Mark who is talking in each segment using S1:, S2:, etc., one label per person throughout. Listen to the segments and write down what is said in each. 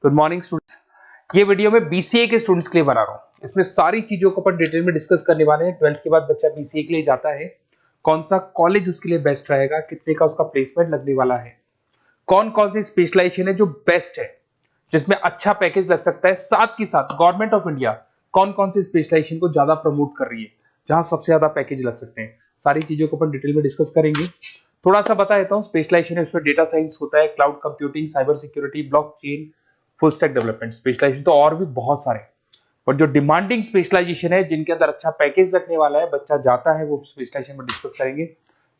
S1: Good morning students. ये video मैं BCA के स्टूडेंट्स के लिए बना रहा हूँ। इसमें सारी चीजों को अपन डिटेल में डिस्कस करने वाले हैं। 12th के बाद बच्चा बीसीए के लिए जाता है, कौन सा कॉलेज उसके लिए बेस्ट रहेगा, कितने का उसका प्लेसमेंट लगने वाला है, कौन कौन सी स्पेशलाइजेशन है जो बेस्ट है, जिसमें अच्छा पैकेज लग सकता है, साथ ही साथ गवर्नमेंट ऑफ इंडिया कौन कौन सी स्पेशलाइजेशन को ज्यादा प्रमोट कर रही है, जहां सबसे ज्यादा पैकेज लग सकते हैं। सारी चीजों को अपन डिटेल में डिस्कस करेंगे। थोड़ा सा बता देता हूँ। स्पेशलाइजेशन है उसमें डेटा साइंस होता है, cloud computing, cyber security, blockchain, full stack development. Specialisation तो और भी बहुत सारे, पर जो डिमांडिंग स्पेशलाइजेशन है जिनके अंदर अच्छा पैकेज लगने वाला है, बच्चा जाता है, वो स्पेशलाइजेशन में डिस्कस करेंगे।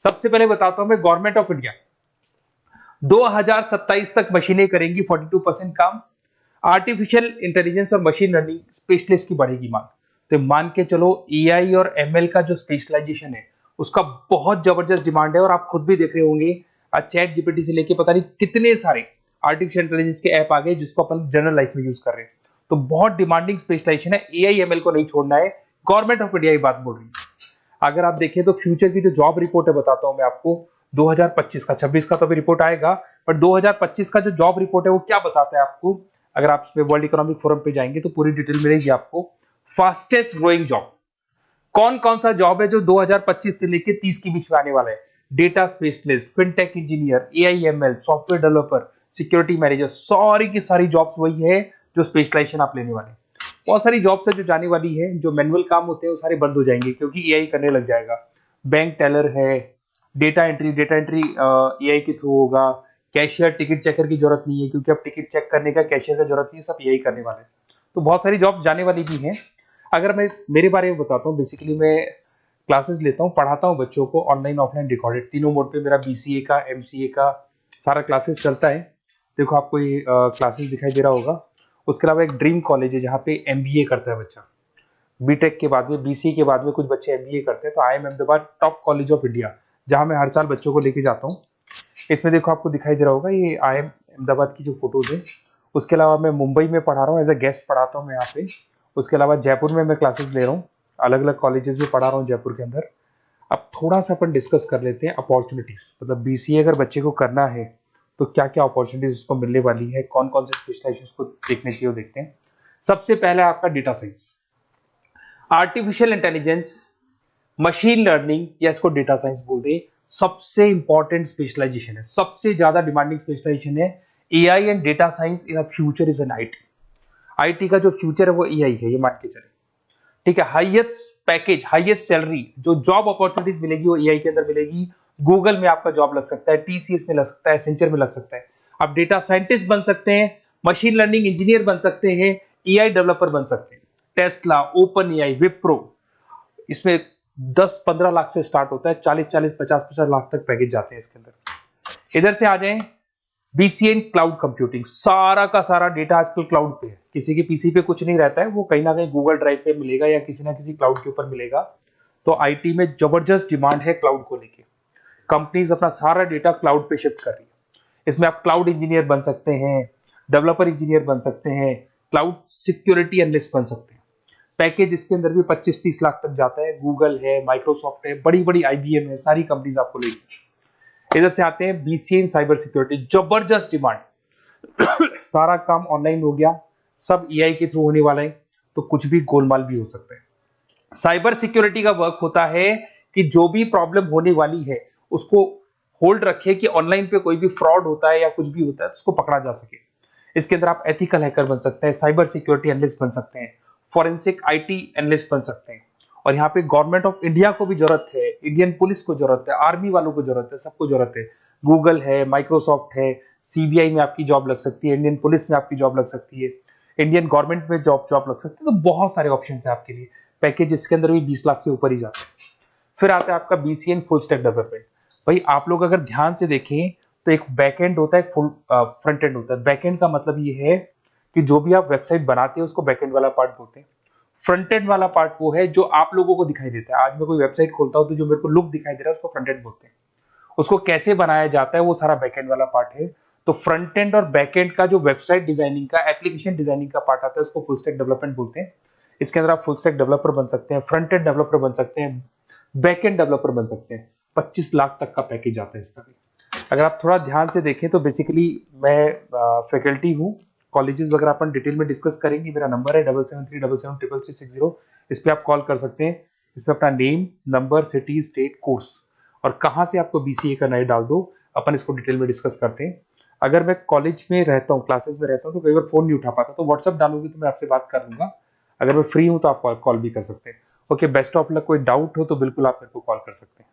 S1: सबसे पहले बताता हूं मैं, गवर्नमेंट ऑफ इंडिया 2027 तक मशीनें करेंगी 42% काम। आर्टिफिशियल इंटेलिजेंस और मशीन लर्निंग स्पेशलिस्ट की बढ़ेगी मांग। तो मान के चलो एआई और एमएल का जो स्पेशलाइजेशन है उसका बहुत जबरदस्त डिमांड है। और आप खुद भी देख रहे होंगे, आज चैट जीपीटी से लेके पता नहीं कितने सारे आर्टिफिशियल इंटेलिजेंस के ऐप आ गए जिसको अपन जनरल लाइफ में यूज कर रहे हैं। तो बहुत डिमांडिंग स्पेशलाइजेशन है, एआई एमएल को नहीं छोड़ना है। गवर्नमेंट ऑफ इंडिया ये बात बोल रही है। अगर आप देखें तो फ्यूचर की जो जॉब रिपोर्ट है, बताता हूं मैं आपको 2025 का, 26 का तो अभी रिपोर्ट आएगा, पर 2025 का जो जॉब रिपोर्ट है वो क्या बताता है आपको। अगर आप इसमें वर्ल्ड इकोनॉमिक फोरम पे जाएंगे तो पूरी डिटेल मिलेगी आपको। फास्टेस्ट ग्रोइंग जॉब कौन कौन सा जॉब है जो 2025 से लेके 30 के बीच में आने वाला है। Data specialist, fintech engineer, AIML, software developer, security manager, सारी की सारी जॉब्स वही है जो स्पेशलाइजेशन आप लेने वाले हैं। बहुत सारी जॉब्स है जो जाने वाली है, जो मैनुअल काम होते हैं वो सारे बंद हो जाएंगे क्योंकि एआई करने लग जाएगा। बैंक टेलर है, डेटा एंट्री एआई के थ्रू होगा। कैशियर, टिकट चेकर की जरूरत नहीं है क्योंकि अब टिकट चेक करने का कैशियर का जरूरत नहीं है, सब एआई करने वाले हैं। तो बहुत सारी जॉब्स जाने वाली भी हैं। अगर मैं मेरे बारे में बताता हूँ, बेसिकली मैं क्लासेस लेता हूँ, पढ़ाता हूँ बच्चों को, ऑनलाइन ऑफलाइन रिकॉर्डेड, तीनों मोड पे मेरा बीसीए का, एमसीए का सारा क्लासेस चलता है। देखो आपको ये क्लासेस दिखाई दे रहा होगा। उसके अलावा एक ड्रीम कॉलेज है जहाँ पे एमबीए करता है बच्चा। बीटेक के बाद में, बीसीए के बाद में कुछ बच्चे एमबीए करते हैं। तो I am Ahmedabad top college of India, जहाँ मैं हर साल बच्चों को लेके जाता हूँ। इसमें देखो आपको दिखाई दे रहा होगा, ये आई एम अहमदाबाद की जो फोटोज है। उसके अलावा मैं मुंबई में पढ़ा रहा हूँ, एज अ गेस्ट पढ़ाता हूँ मैं यहाँ पे। उसके अलावा जयपुर में मैं क्लासेस ले रहा हूँ, अलग अलग कॉलेजेस में पढ़ा रहा हूँ जयपुर के अंदर। अब थोड़ा सा अपन डिस्कस कर लेते हैं अपॉर्चुनिटीज, मतलब बीसीए अगर बच्चे को करना है तो क्या क्या अपॉर्चुनिटीज उसको मिलने वाली है, कौन कौन से स्पेशलाइजेशन उसको देखने चाहिए, वो देखते हैं। सबसे पहले आपका data science, artificial intelligence, machine learning, या इसको डेटा साइंस बोलते हैं, सबसे इंपॉर्टेंट स्पेशलाइजेशन है, सबसे ज्यादा डिमांडिंग स्पेशलाइजेशन है। AI and data science in future is an IT. IT का जो फ्यूचर है वो एआई है, ये मान के चले। ठीक है, हाईएस्ट पैकेज, हाईएस्ट सैलरी, जो जॉब अपॉर्चुनिटीज मिलेगी वो एआई के अंदर मिलेगी। गूगल में आपका जॉब लग सकता है, टीसीएस में लग सकता है, एसेंचर में लग सकता है। आप डेटा साइंटिस्ट बन सकते हैं, मशीन लर्निंग इंजीनियर बन सकते हैं, एआई डेवलपर बन सकते हैं। टेस्ला, ओपन एआई, विप्रो, इसमें 10-15 लाख से स्टार्ट होता है, 40-40, 50-50 लाख तक पैकेज जाते हैं इसके अंदर। इधर से आ जाएं, बीसीए क्लाउड कंप्यूटिंग, सारा का सारा डेटा आजकल क्लाउड पे है, किसी के पीसी पे कुछ नहीं रहता है, वो कहीं ना कहीं गूगल ड्राइव पे मिलेगा या किसी ना किसी क्लाउड के ऊपर मिलेगा। तो आईटी में जबरदस्त डिमांड है क्लाउड को लेके। कंपनीज अपना सारा डेटा क्लाउड पे शिफ्ट कर रही है। इसमें आप क्लाउड इंजीनियर बन सकते हैं, डेवलपर इंजीनियर बन सकते हैं, क्लाउड सिक्योरिटी एनालिस्ट बन सकते हैं। पैकेज इसके अंदर भी 25-30 लाख तक जाता है। गूगल है, माइक्रोसॉफ्ट है, बड़ी बड़ी आईबीएम है, सारी कंपनीज आपको लेगी। इधर से आते हैं बीसीए इन साइबर सिक्योरिटी, जबरदस्त डिमांड। सारा काम ऑनलाइन हो गया, सब एआई के थ्रू होने वाला है, तो कुछ भी गोलमाल भी हो सकता है। साइबर सिक्योरिटी का वर्क होता है कि जो भी प्रॉब्लम होने वाली है उसको होल्ड रखे कि ऑनलाइन पे कोई भी फ्रॉड होता है या कुछ भी होता है तो उसको पकड़ा जा सके। इसके अंदर आप एथिकल हैकर बन सकते हैं, साइबर सिक्योरिटी एनालिस्ट बन सकते हैं, फॉरेंसिक आईटी एनालिस्ट बन सकते हैं। और यहाँ पे गवर्नमेंट ऑफ इंडिया को भी जरूरत है, इंडियन पुलिस को जरूरत है, आर्मी वालों को जरूरत है, सबको जरूरत है। गूगल है, माइक्रोसॉफ्ट है, सीबीआई में आपकी जॉब लग सकती है, इंडियन पुलिस में आपकी जॉब लग सकती है, इंडियन गवर्नमेंट में जॉब लग सकती है। तो बहुत सारे ऑप्शन है आपके लिए। पैकेज इसके अंदर भी 20 लाख से ऊपर ही जाता है। फिर आता है आपका बीसीए फुल स्टैक डेवलपमेंट। भाई आप लोग अगर ध्यान से देखें तो एक बैकएंड होता है, फुल फ्रंट एंड होता है। बैकएंड का मतलब ये है कि जो भी आप वेबसाइट बनाते हैं उसको बैकएंड वाला पार्ट बोलते हैं। फ्रंट एंड वाला पार्ट वो है जो आप लोगों को दिखाई देता है। आज मैं कोई वेबसाइट खोलता हूं तो जो मेरे को लुक दिखाई दे रहा है उसको फ्रंट एंड बोलते हैं। उसको कैसे बनाया जाता है वो सारा बैकएंड वाला पार्ट है। तो फ्रंट एंड और बैकएंड का जो वेबसाइट डिजाइनिंग का, एप्लीकेशन डिजाइनिंग का पार्ट आता है उसको फुल स्टैक डेवलपमेंट बोलते हैं। इसके अंदर आप फुल स्टैक डेवलपर बन सकते हैं, फ्रंट एंड डेवलपर बन सकते हैं, बैकएंड डेवलपर बन सकते हैं। 25 लाख तक का पैकेज आता है इसका भी। अगर आप थोड़ा ध्यान से देखें तो बेसिकली मैं फैकल्टी हूँ कॉलेजेस वगैरह अपन डिटेल में डिस्कस करेंगे। मेरा नंबर है 7737773360। इस पे आप कॉल कर सकते हैं। इसमें अपना name, number, city, state, course और कहाँ से आपको बीसीए करना है डाल दो, अपन इसको डिटेल में डिस्कस करते हैं। अगर मैं कॉलेज में रहता हूँ, क्लासेस में रहता हूँ, तो कई बार फोन नहीं उठा पाता, तो व्हाट्सअप डालोगे तो मैं आपसे बात कर लूंगा। अगर मैं फ्री हूँ तो आप कॉल भी कर सकते हैं। Okay, best of luck. कोई डाउट हो तो बिल्कुल आप मेरे को कॉल कर सकते हैं।